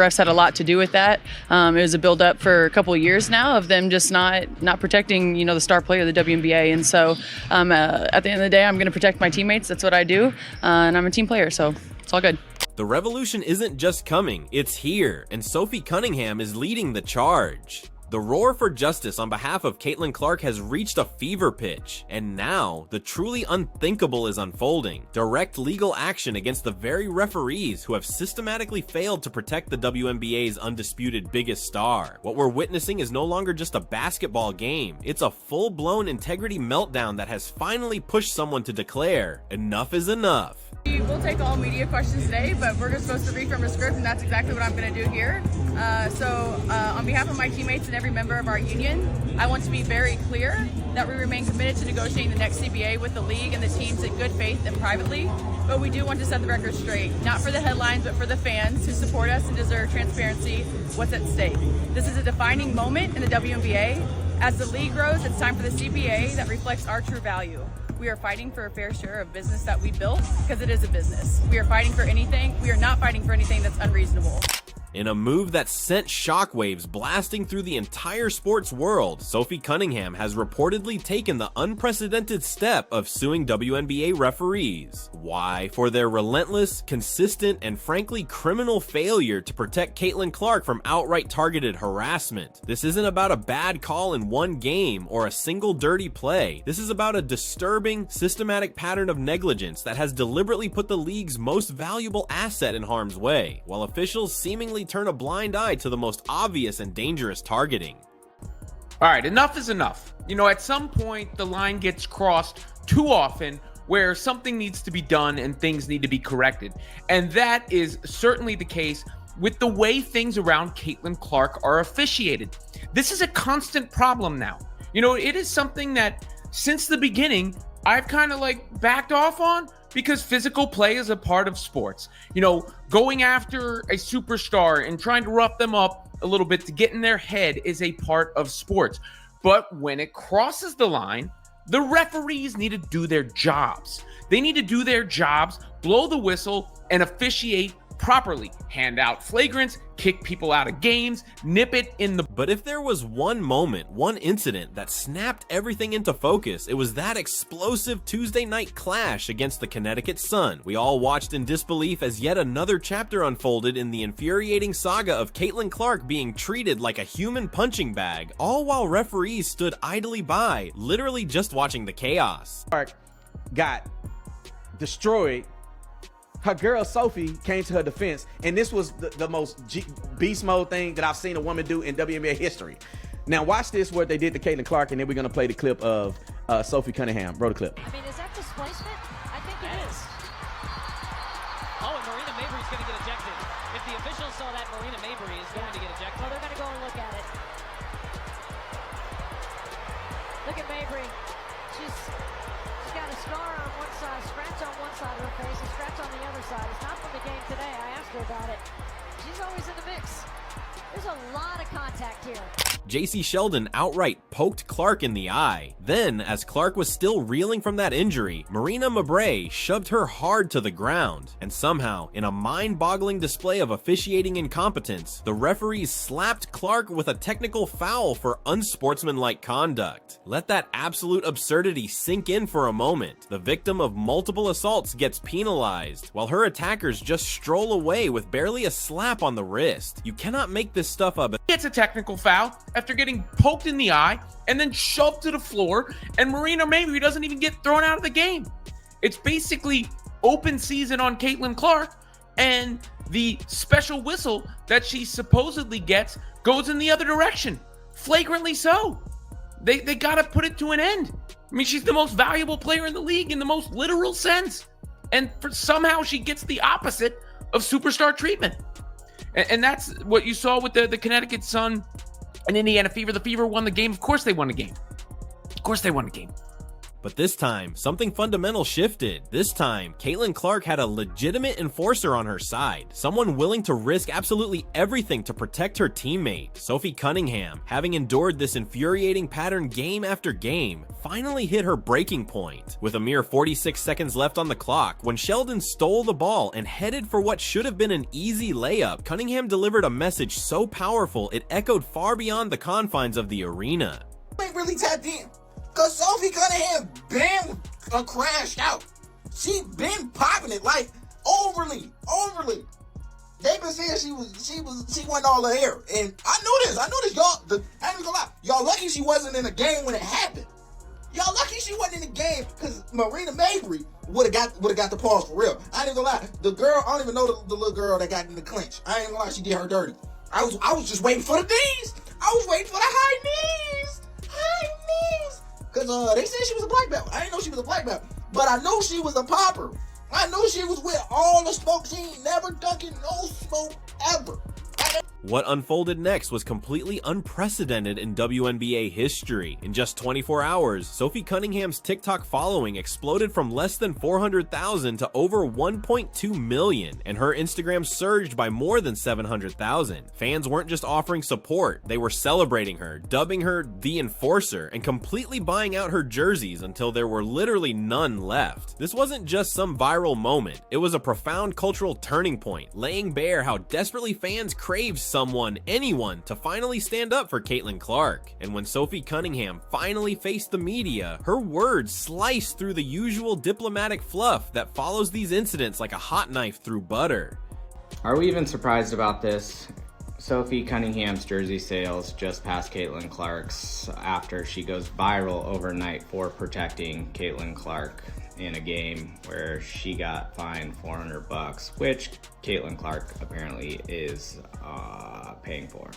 Refs had a lot to do with that. It was a build-up for a couple of years now of them just not protecting, the star player of the WNBA. And so at the end of the day, I'm going to protect my teammates. That's what I do. And I'm a team player, so it's all good. The revolution isn't just coming, it's here, and Sophie Cunningham is leading the charge. The roar for justice on behalf of Caitlin Clark has reached a fever pitch, and now the truly unthinkable is unfolding. Direct legal action against the very referees who have systematically failed to protect the WNBA's undisputed biggest star. What we're witnessing is no longer just a basketball game, it's a full-blown integrity meltdown that has finally pushed someone to declare, enough is enough. We will take all media questions today, but we're just supposed to read from a script, and that's exactly what I'm going to do here. On behalf of my teammates and every member of our union, I want to be very clear that we remain committed to negotiating the next CBA with the league and the teams in good faith and privately, but we do want to set the record straight, not for the headlines, but for the fans who support us and deserve transparency. What's at stake? This is a defining moment in the WNBA. As the league grows, it's time for the CBA that reflects our true value. We are fighting for a fair share of business that we built because it is a business. We are fighting for anything. We are not fighting for anything that's unreasonable. In a move that sent shockwaves blasting through the entire sports world, Sophie Cunningham has reportedly taken the unprecedented step of suing WNBA referees. Why? For their relentless, consistent, and frankly criminal failure to protect Caitlin Clark from outright targeted harassment. This isn't about a bad call in one game or a single dirty play. This is about a disturbing, systematic pattern of negligence that has deliberately put the league's most valuable asset in harm's way, while officials seemingly turn a blind eye to the most obvious and dangerous targeting. All right, enough is enough. At some point, the line gets crossed too often where something needs to be done and things need to be corrected. And that is certainly the case with the way things around Caitlin Clark are officiated. This is a constant problem now. It is something that since the beginning, I've kind of backed off on, because physical play is a part of sports. Going after a superstar and trying to rough them up a little bit to get in their head is a part of sports. But when it crosses the line, the referees need to do their jobs. They need to do their jobs, blow the whistle, and officiate properly. Hand out flagrants, kick people out of games, nip it in the... But if there was one moment, one incident that snapped everything into focus, it was that explosive Tuesday night clash against the Connecticut Sun. We all watched in disbelief as yet another chapter unfolded in the infuriating saga of Caitlin Clark being treated like a human punching bag, all while referees stood idly by, literally just watching the chaos. Clark got destroyed. Her girl Sophie came to her defense, and this was the most beast mode thing that I've seen a woman do in WNBA history. Now watch this, what they did to Caitlin Clark, and then we're gonna play the clip of Sophie Cunningham. Roll the clip. I mean, is that displacement? I think it is. Oh, and Marina Mabry's gonna get ejected. If the officials saw that, Marina Mabry is going to get ejected. Well, they're gonna go and look at it. Look at Mabry. She's got a scar on one side, scratch on one side of her face, a scratch on the other side. It's not from the game today. I asked her about it. She's always in the mix. There's a lot of contact here. JC Sheldon outright poked Clark in the eye. Then, as Clark was still reeling from that injury, Marina Mabry shoved her hard to the ground. And somehow, in a mind-boggling display of officiating incompetence, the referees slapped Clark with a technical foul for unsportsmanlike conduct. Let that absolute absurdity sink in for a moment. The victim of multiple assaults gets penalized, while her attackers just stroll away with barely a slap on the wrist. You cannot make this stuff up. It's a technical foul after getting poked in the eye and then shoved to the floor, and Marina Mabry doesn't even get thrown out of the game. It's basically open season on Caitlin Clark, and the special whistle that she supposedly gets goes in the other direction. Flagrantly so. They gotta put it to an end. I mean, she's the most valuable player in the league in the most literal sense. And somehow she gets the opposite of superstar treatment. And that's what you saw with the Connecticut Sun and Indiana Fever. The Fever won the game. Of course they won the game. Of course they won the game. But this time, something fundamental shifted. This time, Caitlin Clark had a legitimate enforcer on her side, someone willing to risk absolutely everything to protect her teammate. Sophie Cunningham, having endured this infuriating pattern game after game, finally hit her breaking point. With a mere 46 seconds left on the clock, when Sheldon stole the ball and headed for what should have been an easy layup, Cunningham delivered a message so powerful it echoed far beyond the confines of the arena. Ain't really tapped in. Cause Sophie Cunningham been crashed out. She been popping it like overly. They been saying she wasn't all the air, and I knew this. Y'all. I ain't gonna lie. Y'all lucky she wasn't in the game when it happened. Y'all lucky she wasn't in the game, cause Marina Mabry would have got the pause for real. I ain't gonna lie. The girl, I don't even know the little girl that got in the clinch. I ain't gonna lie. She did her dirty. I was just waiting for the knees. I was waiting for the high knees. Cause they said she was a black belt. I didn't know she was a black belt, but I knew she was a popper. I knew she was with all the smoke. She ain't never dunking no smoke ever. What unfolded next was completely unprecedented in WNBA history. In just 24 hours, Sophie Cunningham's TikTok following exploded from less than 400,000 to over 1.2 million, and her Instagram surged by more than 700,000. Fans weren't just offering support, they were celebrating her, dubbing her the Enforcer, and completely buying out her jerseys until there were literally none left. This wasn't just some viral moment, it was a profound cultural turning point, laying bare how desperately fans craved anyone to finally stand up for Caitlin Clark. And when Sophie Cunningham finally faced the media, her words sliced through the usual diplomatic fluff that follows these incidents like a hot knife through butter. Are we even surprised about this? Sophie Cunningham's jersey sales just passed Caitlin Clark's after she goes viral overnight for protecting Caitlin Clark in a game where she got fined $400, which Caitlin Clark apparently is paying for.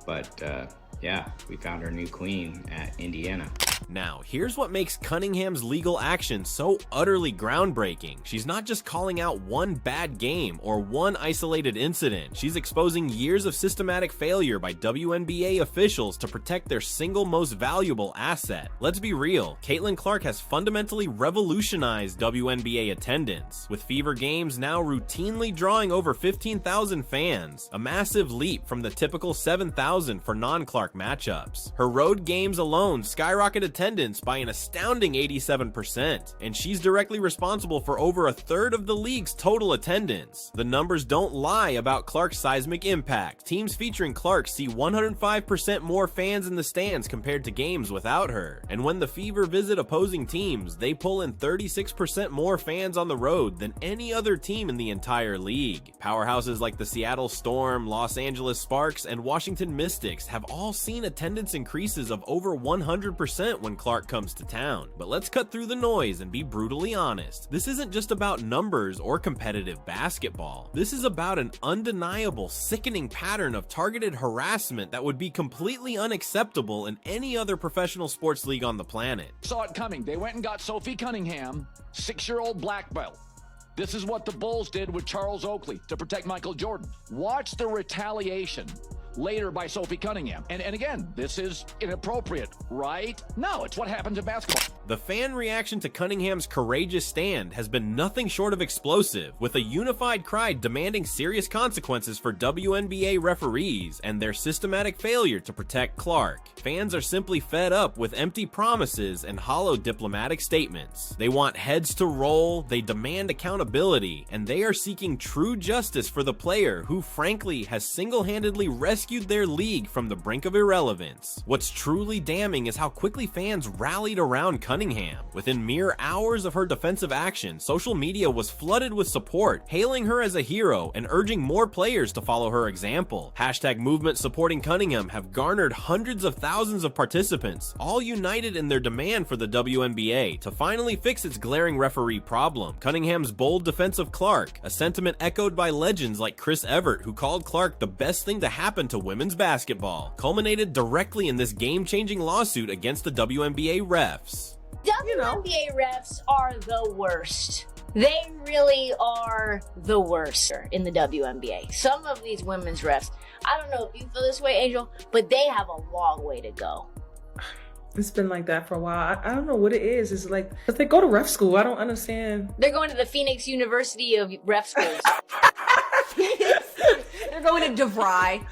But yeah, we found our new queen at Indiana. Now, here's what makes Cunningham's legal action so utterly groundbreaking. She's not just calling out one bad game or one isolated incident. She's exposing years of systematic failure by WNBA officials to protect their single most valuable asset. Let's be real, Caitlin Clark has fundamentally revolutionized WNBA attendance, with Fever games now routinely drawing over 15,000 fans, a massive leap from the typical 7,000 for non-Clark matchups. Her road games alone skyrocketed attendance by an astounding 87%, and she's directly responsible for over a third of the league's total attendance. The numbers don't lie about Clark's seismic impact. Teams featuring Clark see 105% more fans in the stands compared to games without her. And when the Fever visit opposing teams, they pull in 36% more fans on the road than any other team in the entire league. Powerhouses like the Seattle Storm, Los Angeles Sparks, and Washington Mystics have all seen attendance increases of over 100% when Clark comes to town. But let's cut through the noise and be brutally honest. This isn't just about numbers or competitive basketball. This is about an undeniable, sickening pattern of targeted harassment that would be completely unacceptable in any other professional sports league on the planet. Saw it coming. They went and got Sophie Cunningham, 6-year-old black belt. This is what the Bulls did with Charles Oakley to protect Michael Jordan. Watch the retaliation later by Sophie Cunningham. And again, this is inappropriate, right? No, it's what happens in basketball. The fan reaction to Cunningham's courageous stand has been nothing short of explosive, with a unified cry demanding serious consequences for WNBA referees and their systematic failure to protect Clark. Fans are simply fed up with empty promises and hollow diplomatic statements. They want heads to roll, they demand accountability, and they are seeking true justice for the player who frankly has single-handedly rescued their league from the brink of irrelevance. What's truly damning is how quickly fans rallied around Cunningham. Within mere hours of her defensive action, social media was flooded with support, hailing her as a hero and urging more players to follow her example. Hashtag movement supporting Cunningham have garnered hundreds of thousands of participants, all united in their demand for the WNBA to finally fix its glaring referee problem. Cunningham's bold defense of Clark, a sentiment echoed by legends like Chris Evert, who called Clark the best thing to happen to women's basketball, culminated directly in this game-changing lawsuit against the WNBA refs. WNBA refs are the worst. They really are the worst in the WNBA. Some of these women's refs, I don't know if you feel this way, Angel, but they have a long way to go. It's been like that for a while. I don't know what it is. It's like, but they go to ref school. I don't understand. They're going to the Phoenix University of ref schools. They're going to DeVry.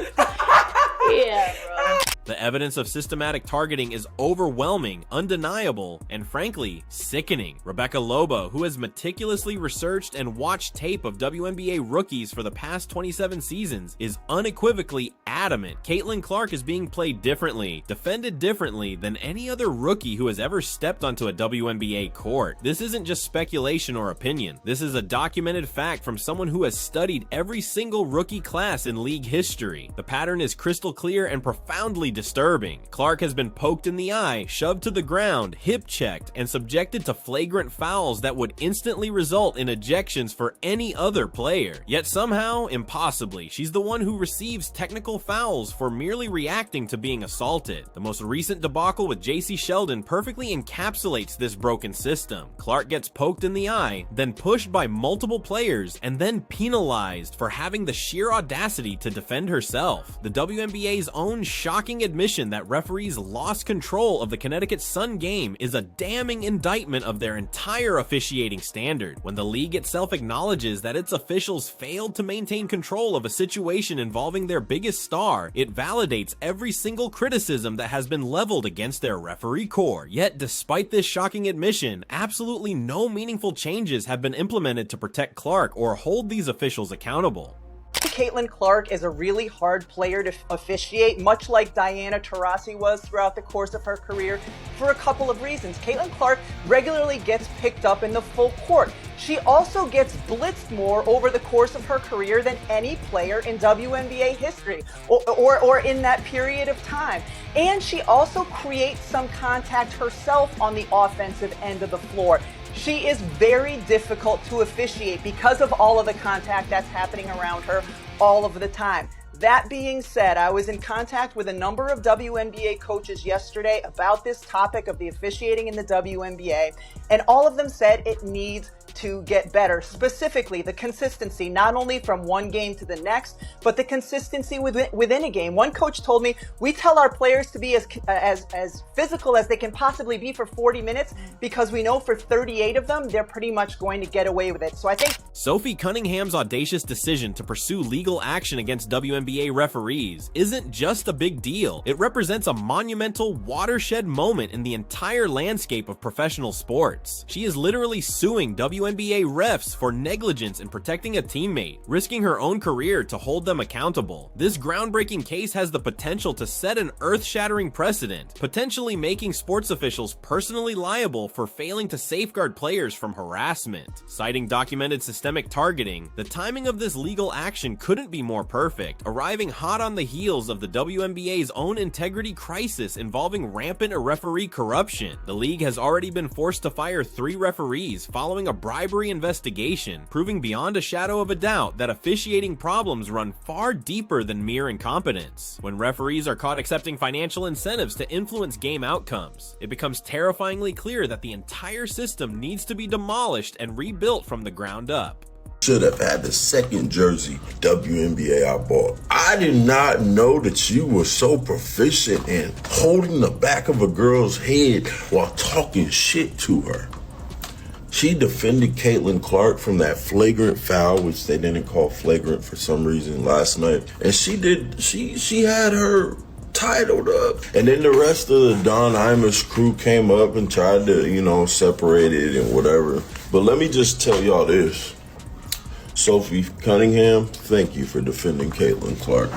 Yeah, bro. The evidence of systematic targeting is overwhelming, undeniable, and frankly, sickening. Rebecca Lobo, who has meticulously researched and watched tape of WNBA rookies for the past 27 seasons, is unequivocally adamant Caitlin Clark is being played differently, defended differently than any other rookie who has ever stepped onto a WNBA court. This isn't just speculation or opinion. This is a documented fact from someone who has studied every single rookie class in league history. The pattern is crystal clear and profoundly disturbing. Clark has been poked in the eye, shoved to the ground, hip checked, and subjected to flagrant fouls that would instantly result in ejections for any other player. Yet somehow, impossibly, she's the one who receives technical fouls for merely reacting to being assaulted. The most recent debacle with JC Sheldon perfectly encapsulates this broken system. Clark gets poked in the eye, then pushed by multiple players, and then penalized for having the sheer audacity to defend herself. The WNBA's own shocking admission that referees lost control of the Connecticut Sun game is a damning indictment of their entire officiating standard. When the league itself acknowledges that its officials failed to maintain control of a situation involving their biggest star, it validates every single criticism that has been leveled against their referee corps. Yet, despite this shocking admission, absolutely no meaningful changes have been implemented to protect Clark or hold these officials accountable. Caitlin Clark is a really hard player to officiate, much like Diana Taurasi was throughout the course of her career, for a couple of reasons. Caitlin Clark regularly gets picked up in the full court. She also gets blitzed more over the course of her career than any player in WNBA history or in that period of time. And she also creates some contact herself on the offensive end of the floor. She is very difficult to officiate because of all of the contact that's happening around her all of the time. That being said, I was in contact with a number of WNBA coaches yesterday about this topic of the officiating in the WNBA, and all of them said it needs to get better. Specifically, the consistency, not only from one game to the next, but the consistency within a game. One coach told me, we tell our players to be as physical as they can possibly be for 40 minutes because we know for 38 of them, they're pretty much going to get away with it. So I think Sophie Cunningham's audacious decision to pursue legal action against WNBA referees isn't just a big deal. It represents a monumental watershed moment in the entire landscape of professional sports. She is literally suing WNBA refs for negligence in protecting a teammate, risking her own career to hold them accountable. This groundbreaking case has the potential to set an earth-shattering precedent, potentially making sports officials personally liable for failing to safeguard players from harassment. Citing documented systemic targeting, the timing of this legal action couldn't be more perfect, arriving hot on the heels of the WNBA's own integrity crisis involving rampant referee corruption. The league has already been forced to fire 3 referees following a bribery investigation, proving beyond a shadow of a doubt that officiating problems run far deeper than mere incompetence. When referees are caught accepting financial incentives to influence game outcomes, it becomes terrifyingly clear that the entire system needs to be demolished and rebuilt from the ground up. Should have had the second jersey WNBA I bought. I did not know that you were so proficient in holding the back of a girl's head while talking shit to her. She defended Caitlin Clark from that flagrant foul, which they didn't call flagrant for some reason last night. And she had her titled up. And then the rest of the Don Imus crew came up and tried to, separate it and whatever. But let me just tell y'all this. Sophie Cunningham, thank you for defending Caitlin Clark.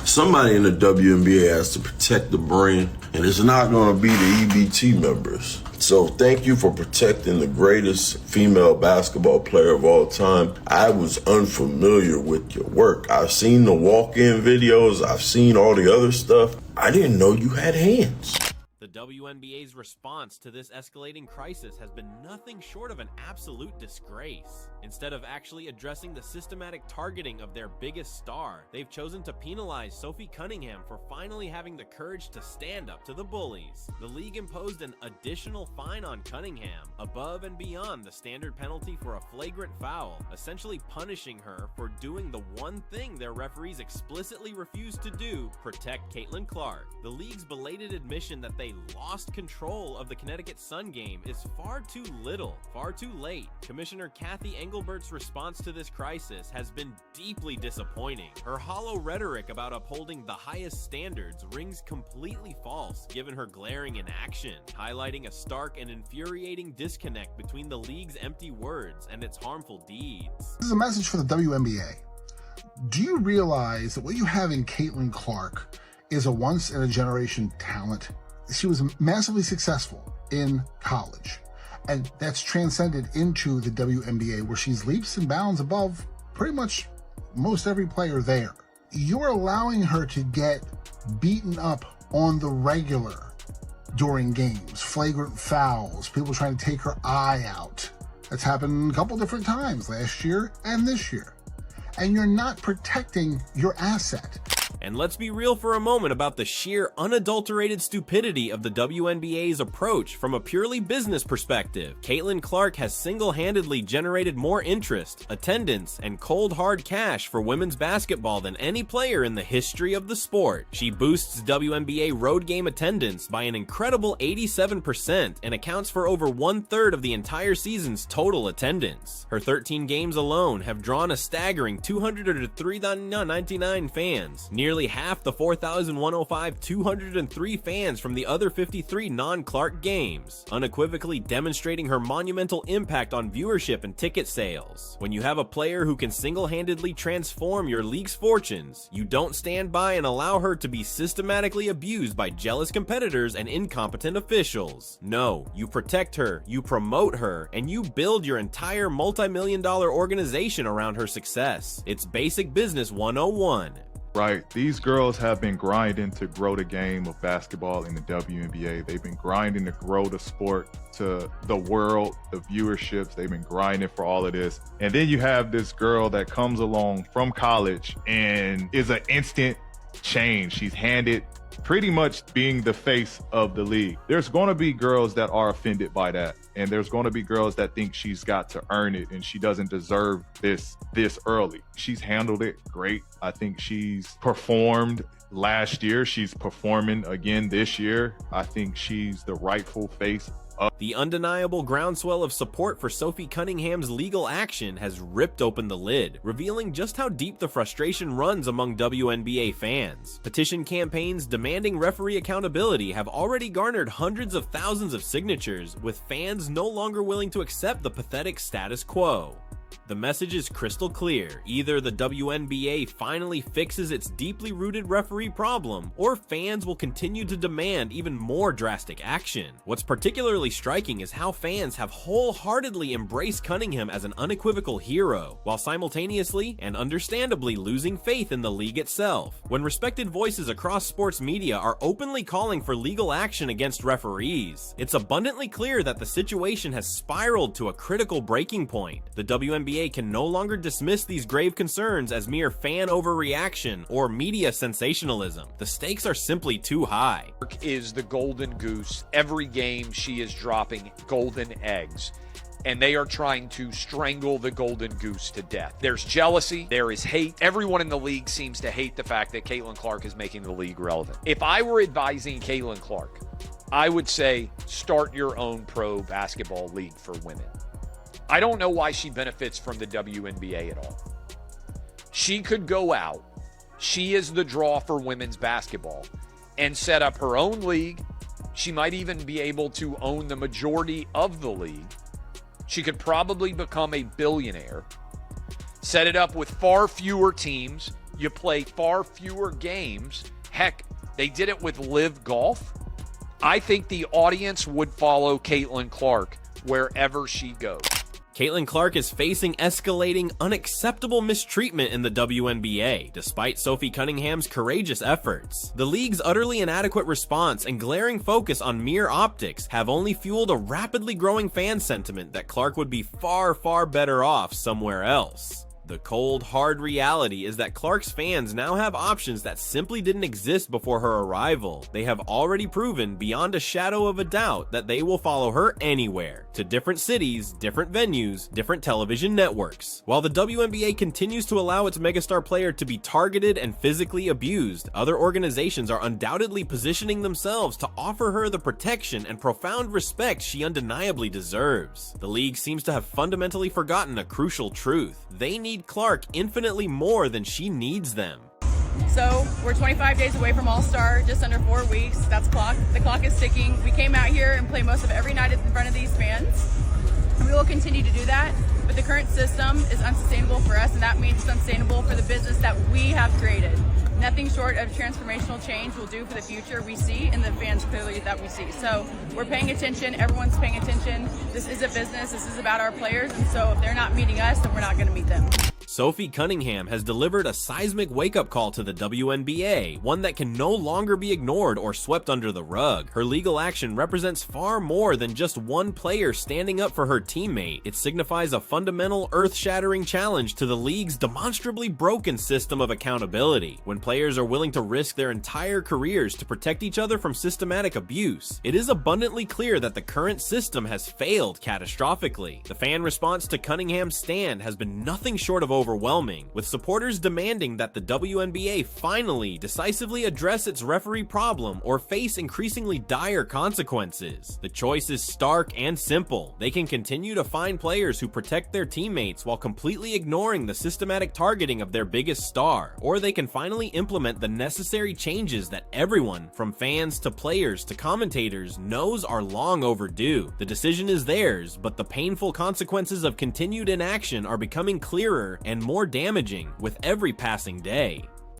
Somebody in the WNBA has to protect the brand, and it's not going to be the EBT members. So thank you for protecting the greatest female basketball player of all time. I was unfamiliar with your work. I've seen the walk-in videos. I've seen all the other stuff. I didn't know you had hands. The WNBA's response to this escalating crisis has been nothing short of an absolute disgrace. Instead of actually addressing the systematic targeting of their biggest star, they've chosen to penalize Sophie Cunningham for finally having the courage to stand up to the bullies. The league imposed an additional fine on Cunningham, above and beyond the standard penalty for a flagrant foul, essentially punishing her for doing the one thing their referees explicitly refused to do: protect Caitlin Clark. The league's belated admission that they lost control of the Connecticut Sun game is far too little, far too late. Commissioner Kathy Engelbert's response to this crisis has been deeply disappointing. Her hollow rhetoric about upholding the highest standards rings completely false given her glaring inaction, highlighting a stark and infuriating disconnect between the league's empty words and its harmful deeds. This is a message for the WNBA. Do you realize that what you have in Caitlin Clark is a once-in-a-generation talent? She was massively successful in college, and that's transcended into the WNBA, where she's leaps and bounds above pretty much most every player there. You're allowing her to get beaten up on the regular during games, flagrant fouls, people trying to take her eye out. That's happened a couple different times last year and this year. And you're not protecting your asset. And let's be real for a moment about the sheer unadulterated stupidity of the WNBA's approach from a purely business perspective. Caitlin Clark has single-handedly generated more interest, attendance, and cold hard cash for women's basketball than any player in the history of the sport. She boosts WNBA road game attendance by an incredible 87% and accounts for over 1/3 of the entire season's total attendance. Her 13 games alone have drawn a staggering 203,099 fans, nearly half the 4,105,203 fans from the other 53 non-Clark games, unequivocally demonstrating her monumental impact on viewership and ticket sales. When you have a player who can single-handedly transform your league's fortunes, you don't stand by and allow her to be systematically abused by jealous competitors and incompetent officials. No, you protect her, you promote her, and you build your entire multi-million-dollar organization around her success. It's basic business 101. Right, these girls have been grinding to grow the game of basketball in the WNBA. They've been grinding to grow the sport to the world, the viewerships. They've been grinding for all of this. And then you have this girl that comes along from college and is an instant change. She's handed pretty much being the face of the league. There's going to be girls that are offended by that. And there's going to be girls that think she's got to earn it and she doesn't deserve this early. She's handled it great. I think she's performed last year. She's performing again this year. I think she's the rightful face. The undeniable groundswell of support for Sophie Cunningham's legal action has ripped open the lid, revealing just how deep the frustration runs among WNBA fans. Petition campaigns demanding referee accountability have already garnered hundreds of thousands of signatures, with fans no longer willing to accept the pathetic status quo. The message is crystal clear. Either the WNBA finally fixes its deeply rooted referee problem, or fans will continue to demand even more drastic action. What's particularly striking is how fans have wholeheartedly embraced Cunningham as an unequivocal hero, while simultaneously and understandably losing faith in the league itself. When respected voices across sports media are openly calling for legal action against referees, it's abundantly clear that the situation has spiraled to a critical breaking point. The WNBA can no longer dismiss these grave concerns as mere fan overreaction or media sensationalism. The stakes are simply too high. Is the golden goose. Every game she is dropping golden eggs, and they are trying to strangle the golden goose to death. There's jealousy, there is hate. Everyone in the league seems to hate the fact that Caitlin Clark is making the league relevant. If I were advising Caitlin Clark, I would say start your own pro basketball league for women. I don't know why she benefits from the WNBA at all. She could go out, she is the draw for women's basketball, and set up her own league. She might even be able to own the majority of the league. She could probably become a billionaire. Set it up with far fewer teams. You play far fewer games. Heck, they did it with Live Golf. I think the audience would follow Caitlin Clark wherever she goes. Caitlin Clark is facing escalating, unacceptable mistreatment in the WNBA, despite Sophie Cunningham's courageous efforts. The league's utterly inadequate response and glaring focus on mere optics have only fueled a rapidly growing fan sentiment that Clark would be far, far better off somewhere else. The cold, hard reality is that Clark's fans now have options that simply didn't exist before her arrival. They have already proven beyond a shadow of a doubt that they will follow her anywhere, to different cities, different venues, different television networks. While the WNBA continues to allow its megastar player to be targeted and physically abused, other organizations are undoubtedly positioning themselves to offer her the protection and profound respect she undeniably deserves. The league seems to have fundamentally forgotten a crucial truth. They need Clark infinitely more than she needs them. So we're 25 days away from All-Star, just under 4 weeks. That's the clock is ticking. We came out here and play most of every night in front of these fans. We will continue to do that, but the current system is unsustainable for us, and that means it's unsustainable for the business that we have created. Nothing short of transformational change will do for the future we see and the fans clearly that we see. So we're paying attention, everyone's paying attention. This is a business, this is about our players, and so if they're not meeting us, then we're not going to meet them. Sophie Cunningham has delivered a seismic wake-up call to the WNBA, one that can no longer be ignored or swept under the rug. Her legal action represents far more than just one player standing up for her teammate. It signifies a fundamental, earth-shattering challenge to the league's demonstrably broken system of accountability. When players are willing to risk their entire careers to protect each other from systematic abuse, it is abundantly clear that the current system has failed catastrophically. The fan response to Cunningham's stand has been nothing short of overwhelming, with supporters demanding that the WNBA finally decisively address its referee problem or face increasingly dire consequences. The choice is stark and simple. They can continue to find players who protect their teammates while completely ignoring the systematic targeting of their biggest star, or they can finally implement the necessary changes that everyone, from fans to players to commentators, knows are long overdue. The decision is theirs, but the painful consequences of continued inaction are becoming clearer and more damaging with every passing day.